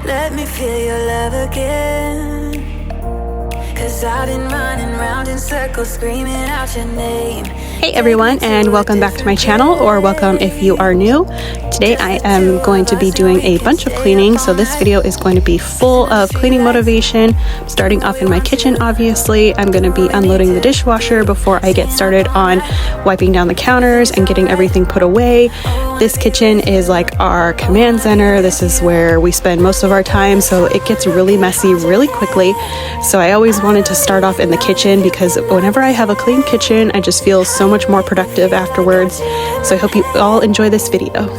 Let me feel your love again. 'Cause I've been running round in circles, screaming out your name. Hey everyone, and welcome back to my channel, or welcome if you are new. Today I am going to be doing a bunch of cleaning, so this video is going to be full of cleaning motivation. Starting off in my kitchen, obviously. I'm going to be unloading the dishwasher before I get started on wiping down the counters and getting everything put away. This kitchen is like our command center. This is where we spend most of our time, so it gets really messy really quickly. So I always wanted to start off in the kitchen because whenever I have a clean kitchen, I just feel so much more productive afterwards. So I hope you all enjoy this video.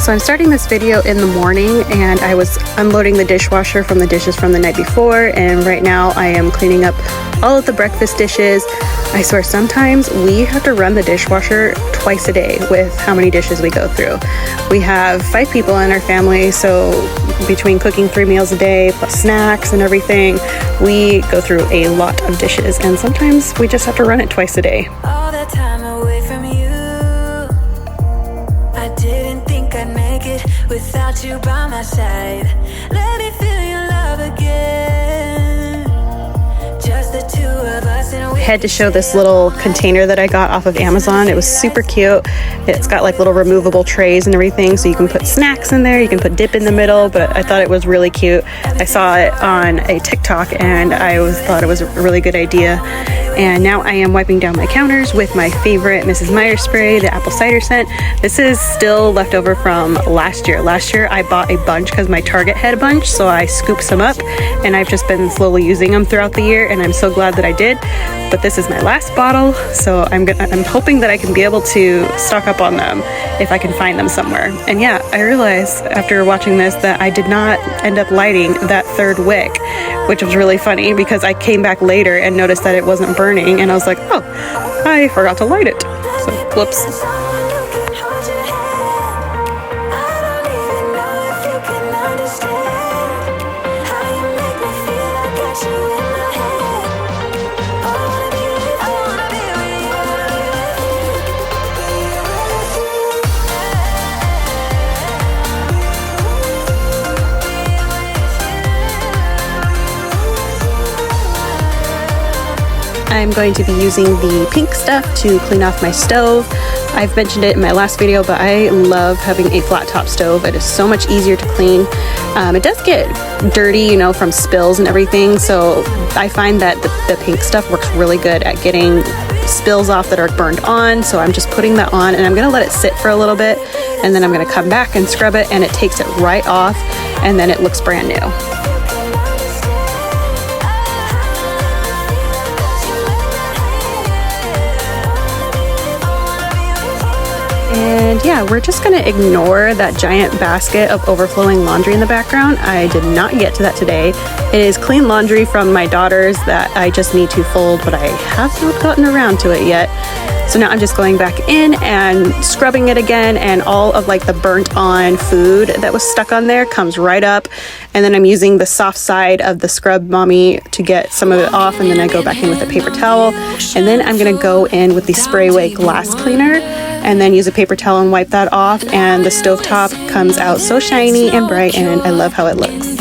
So I'm starting this video in the morning, and I was unloading the dishwasher from the dishes from the night before, and right now I am cleaning up all of the breakfast dishes. I swear sometimes we have to run the dishwasher twice a day with how many dishes we go through. We have 5 people in our family, so between cooking 3 meals a day plus snacks and everything, we go through a lot of dishes, and sometimes we just have to run it twice a day. All that time away from you, I didn't think I'd make it without you by my side. Let me feel your love again. Just the two of us, and I had to show this little container that I got off of Amazon. It was super cute. It's got like little removable trays and everything, so you can put snacks in there, you can put dip in the middle, but I thought it was really cute. I saw it on a TikTok and I thought it was a really good idea. And now I am wiping down my counters with my favorite Mrs. Meyer spray, the apple cider scent. This is still left over from last year. Last year I bought a bunch because my Target had a bunch, so I scooped some up, and I've just been slowly using them throughout the year, and I'm so glad that I did. But this is my last bottle, so I'm hoping that I can be able to stock up on them if I can find them somewhere. And yeah, I realized after watching this that I did not end up lighting that third wick, which was really funny because I came back later and noticed that it wasn't burning, and I was like, oh, I forgot to light it. So, whoops. I'm going to be using the pink stuff to clean off my stove. I've mentioned it in my last video, but I love having a flat top stove. It is so much easier to clean. It does get dirty, you know, from spills and everything, so I find that the pink stuff works really good at getting spills off that are burned on. So I'm just putting that on, and I'm gonna let it sit for a little bit, and then I'm gonna come back and scrub it, and it takes it right off, and then it looks brand new. And yeah, we're just gonna ignore that giant basket of overflowing laundry in the background. I did not get to that today. It is clean laundry from my daughters that I just need to fold, but I have not gotten around to it yet. So now I'm just going back in and scrubbing it again, and all of like the burnt on food that was stuck on there comes right up. And then I'm using the soft side of the Scrub Mommy to get some of it off, and then I go back in with a paper towel. And then I'm gonna go in with the Sprayway glass cleaner and then use a paper towel and wipe that off, and the stovetop comes out so shiny and bright, and I love how it looks.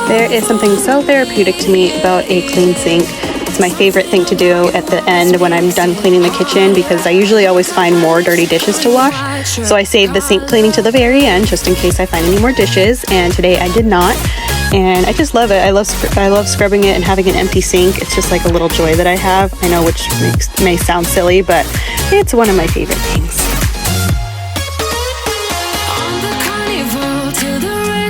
There is something so therapeutic to me about a clean sink. It's my favorite thing to do at the end when I'm done cleaning the kitchen, because I usually always find more dirty dishes to wash. So I save the sink cleaning to the very end just in case I find any more dishes, and today I did not. And I just love it. I love scrubbing it and having an empty sink. It's just like a little joy that I have. I know, which may sound silly, but it's one of my favorite things.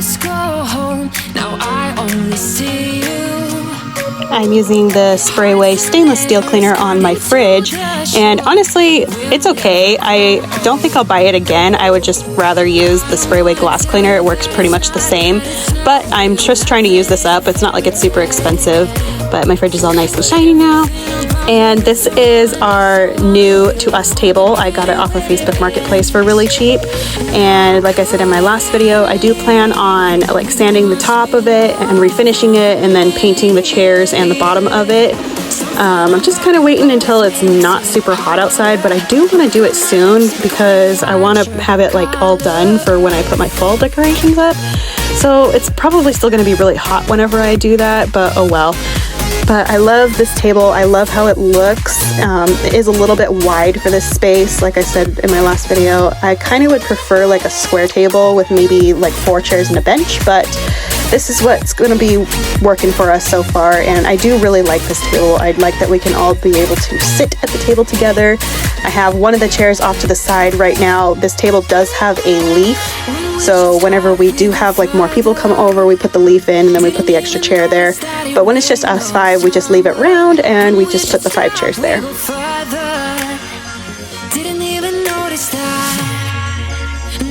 just go home. Now I only see you. I'm using the Sprayway stainless steel cleaner on my fridge, and honestly, it's okay. I don't think I'll buy it again. I would just rather use the Sprayway glass cleaner. It works pretty much the same, but I'm just trying to use this up. It's not like it's super expensive, but my fridge is all nice and shiny now. And this is our new to us table. I got it off of Facebook Marketplace for really cheap. And like I said in my last video, I do plan on like sanding the top of it and refinishing it and then painting the chairs and the bottom of it. I'm just kind of waiting until it's not super hot outside, but I do want to do it soon because I want to have it like all done for when I put my fall decorations up. So it's probably still going to be really hot whenever I do that, but oh well. But I love this table. I love how it looks. It is a little bit wide for this space. Like I said in my last video, I kind of would prefer like a square table with maybe like 4 chairs and a bench, but this is what's going to be working for us so far, and I do really like this table. I'd like that we can all be able to sit at the table together. I have one of the chairs off to the side right now. This table does have a leaf, so whenever we do have like more people come over, we put the leaf in and then we put the extra chair there. But when it's just us 5, we just leave it round and we just put the 5 chairs there. Didn't even notice that.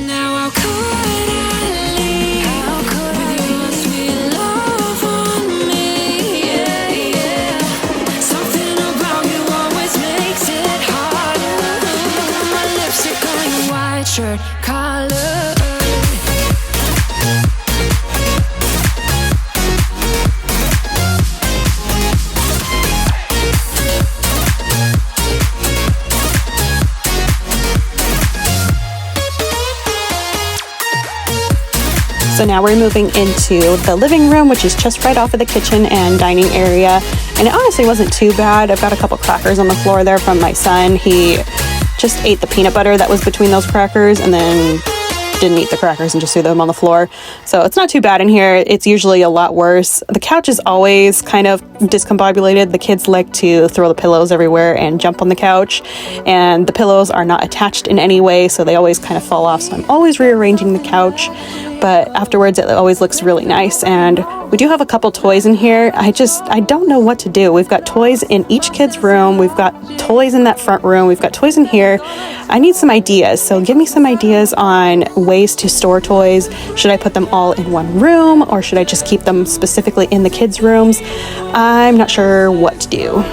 Now how could I leave with your sweet love on me? Yeah, yeah. Something about you always makes it hard. Look at my lipstick on your white shirt collar. So now we're moving into the living room, which is just right off of the kitchen and dining area. And it honestly wasn't too bad. I've got a couple crackers on the floor there from my son. He just ate the peanut butter that was between those crackers and then didn't eat the crackers and just threw them on the floor. So it's not too bad in here. It's usually a lot worse. The couch is always kind of discombobulated. The kids like to throw the pillows everywhere and jump on the couch, and the pillows are not attached in any way, so they always kind of fall off. So I'm always rearranging the couch, but afterwards it always looks really nice. And we do have a couple toys in here. I don't know what to do. We've got toys in each kid's room. We've got toys in that front room. We've got toys in here. I need some ideas. So give me some ideas on ways to store toys. Should I put them all in one room, or should I just keep them specifically in the kids' rooms? I'm not sure what to do.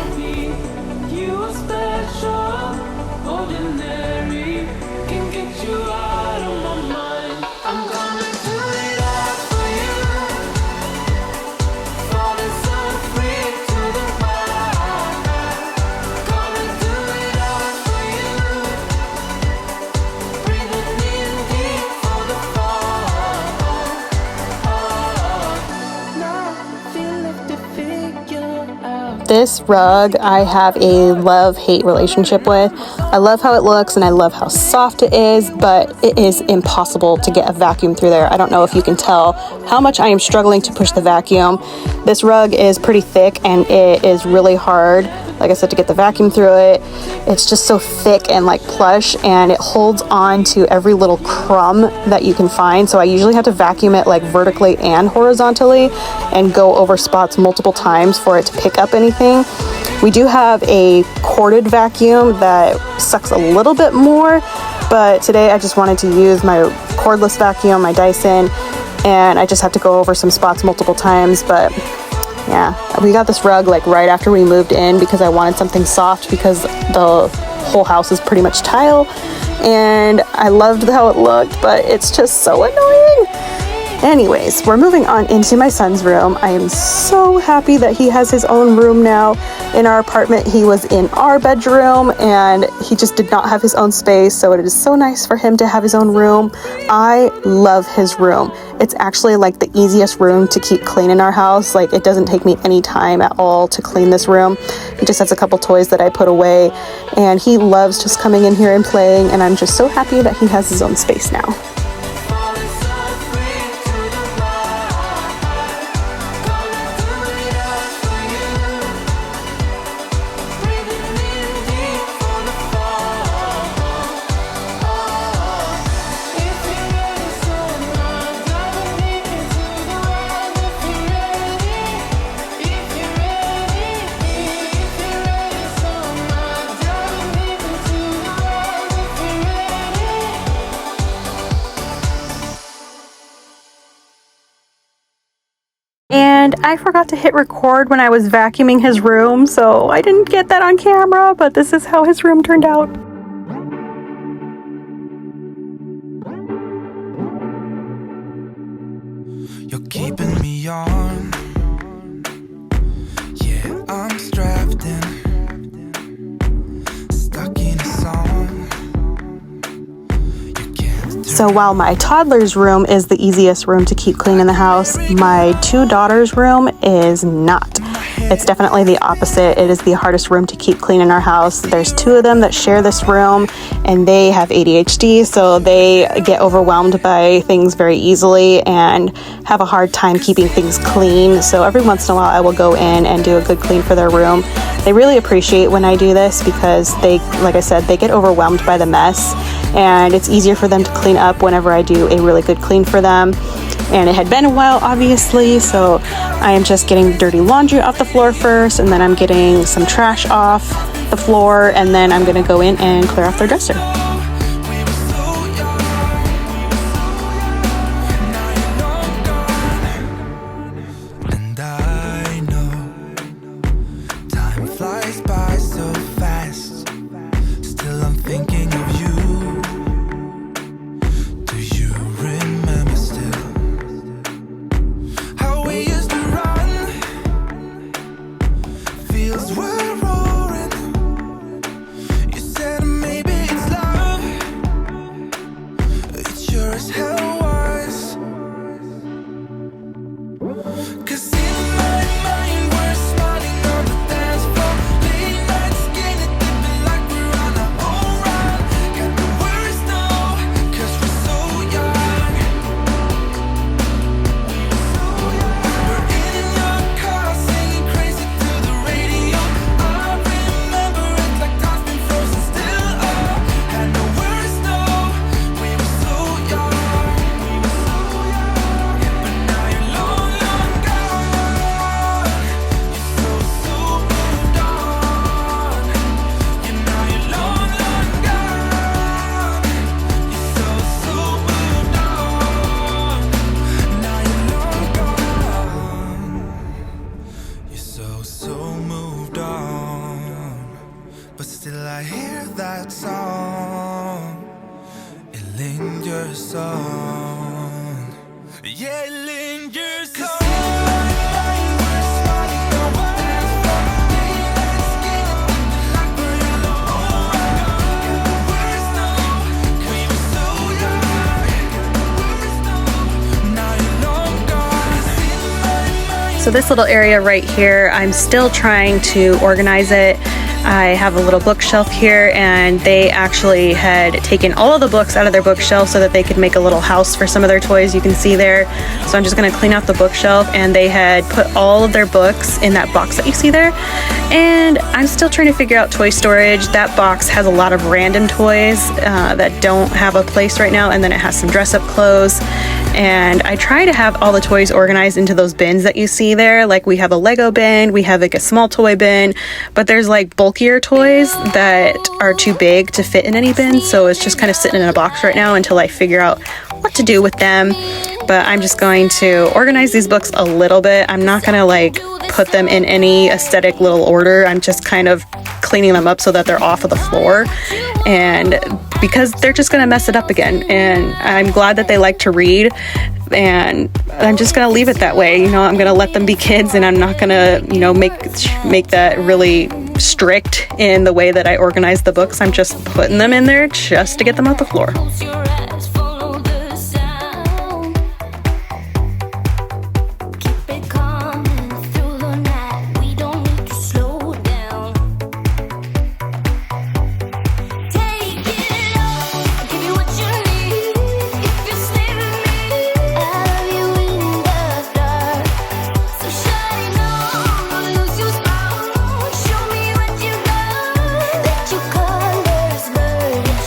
This rug I have a love-hate relationship with. I love how it looks and I love how soft it is, but it is impossible to get a vacuum through there. I don't know if you can tell how much I am struggling to push the vacuum. This rug is pretty thick and it is really hard, like I said, to get the vacuum through it. It's just so thick and like plush, and it holds on to every little crumb that you can find. So I usually have to vacuum it like vertically and horizontally and go over spots multiple times for it to pick up anything. We do have a corded vacuum that sucks a little bit more, but today I just wanted to use my cordless vacuum, my Dyson, and I just have to go over some spots multiple times. But yeah, we got this rug like right after we moved in because I wanted something soft because the whole house is pretty much tile, and I loved how it looked, but it's just so annoying. Anyways, we're moving on into my son's room. I am so happy that he has his own room now. In our apartment, he was in our bedroom and he just did not have his own space, so it is so nice for him to have his own room. I love his room. It's actually like the easiest room to keep clean in our house. Like, it doesn't take me any time at all to clean this room. He just has a couple toys that I put away, and he loves just coming in here and playing, and I'm just so happy that he has his own space now. And I forgot to hit record when I was vacuuming his room, so I didn't get that on camera, but this is how his room turned out. You're keeping me on. Yeah, I'm strapped in, stuck in a song. You can't. So while my toddler's room is the easiest room to keep clean in the house, my two daughters' room is not. It's definitely the opposite. It is the hardest room to keep clean in our house. There's two of them that share this room, and they have ADHD, so they get overwhelmed by things very easily and have a hard time keeping things clean. So every once in a while I will go in and do a good clean for their room. They really appreciate when I do this because they, like I said, they get overwhelmed by the mess, and it's easier for them to clean up whenever I do a really good clean for them. And it had been a while, obviously, so I am just getting dirty laundry off the floor first, and then I'm getting some trash off the floor, and then I'm gonna go in and clear off their dresser. And I know time flies by so fast. Still I'm thinking of you. Do you remember still how we used to run? Fields were roaring. You said maybe it's love. It sure as hell was. 'Cause in my mind we're smiling on the dance floor. Late nights getting dipping like we're on a whole run. Got the words now, 'cause we're so young. We're in your car singing crazy to the radio. I remember it like time's been frozen still. Had no words now, we were so young. But now you're long, long gone. You're so moved on. You know you're long, long gone. You're so moved on. Now you're long gone. You're so moved on. But still I hear that song. It lingers on. Yeah, it lingers on. So this little area right here, I'm still trying to organize it. I have a little bookshelf here, and they actually had taken all of the books out of their bookshelf so that they could make a little house for some of their toys, you can see there. So I'm just gonna clean out the bookshelf, and they had put all of their books in that box that you see there. And I'm still trying to figure out toy storage. That box has a lot of random toys that don't have a place right now, and then it has some dress-up clothes. And I try to have all the toys organized into those bins that you see there. Like we have a Lego bin, we have like a small toy bin, but there's like bulkier toys that are too big to fit in any bin. So it's just kind of sitting in a box right now until I figure out what to do with them. But I'm just going to organize these books a little bit. I'm not gonna like put them in any aesthetic little order. I'm just kind of cleaning them up so that they're off of the floor. And because they're just gonna mess it up again. And I'm glad that they like to read, and I'm just gonna leave it that way. You know, I'm gonna let them be kids, and I'm not gonna, you know, make that really strict in the way that I organize the books. I'm just putting them in there just to get them off the floor.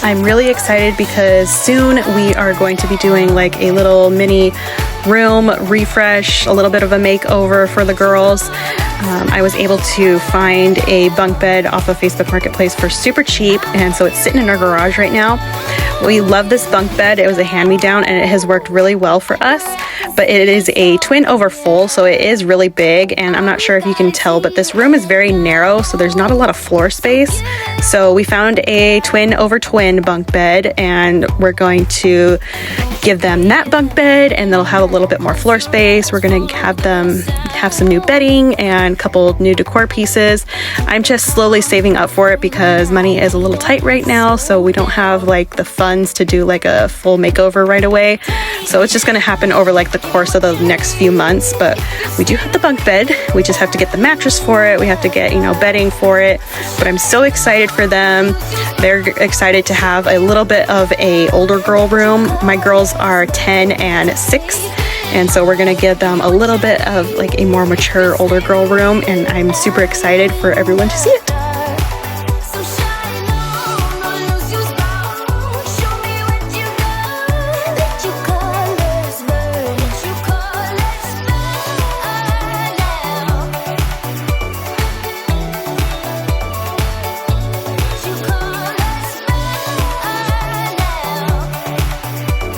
I'm really excited because soon we are going to be doing like a little mini room refresh, a little bit of a makeover for the girls. I was able to find a bunk bed off of Facebook Marketplace for super cheap, and so it's sitting in our garage right now. We love this bunk bed. It was a hand-me-down and it has worked really well for us, but it is a twin over full, so it is really big. And I'm not sure if you can tell, but this room is very narrow, so there's not a lot of floor space. So we found a twin over twin bunk bed, and we're going to give them that bunk bed, and they'll have a little bit more floor space. We're going to have them have some new bedding and a couple new decor pieces. I'm just slowly saving up for it because money is a little tight right now, so we don't have like the funds to do like a full makeover right away. So it's just going to happen over like the course of the next few months. But we do have the bunk bed. We just have to get the mattress for it. We have to get, bedding for it. But I'm so excited for them. They're excited to have a little bit of a older girl room. My girls are 10 and 6. And so we're gonna give them a little bit of like a more mature older girl room, and I'm super excited for everyone to see it. So shine on, lose your bound. Show me what you got. Let your colors burn. Let your colors burn now. Let your colors burn now.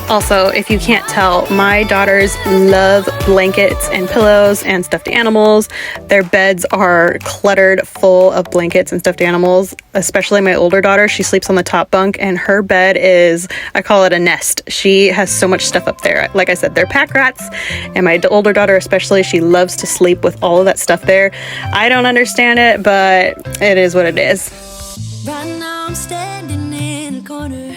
Also, if you can't tell, my daughters love blankets and pillows and stuffed animals. Their beds are cluttered full of blankets and stuffed animals, especially my older daughter. She sleeps on the top bunk, and her bed is, I call it a nest. She has so much stuff up there. Like I said, they're pack rats, and my older daughter especially, she loves to sleep with all of that stuff there. I don't understand it, but it is what it is. Right now I'm standing in a corner.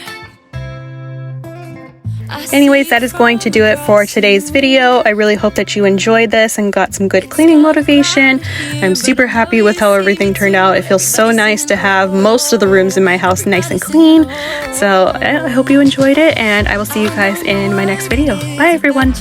Anyways, that is going to do it for today's video. I really hope that you enjoyed this and got some good cleaning motivation. I'm super happy with how everything turned out. It feels so nice to have most of the rooms in my house nice and clean. So I hope you enjoyed it, and I will see you guys in my next video. Bye, everyone.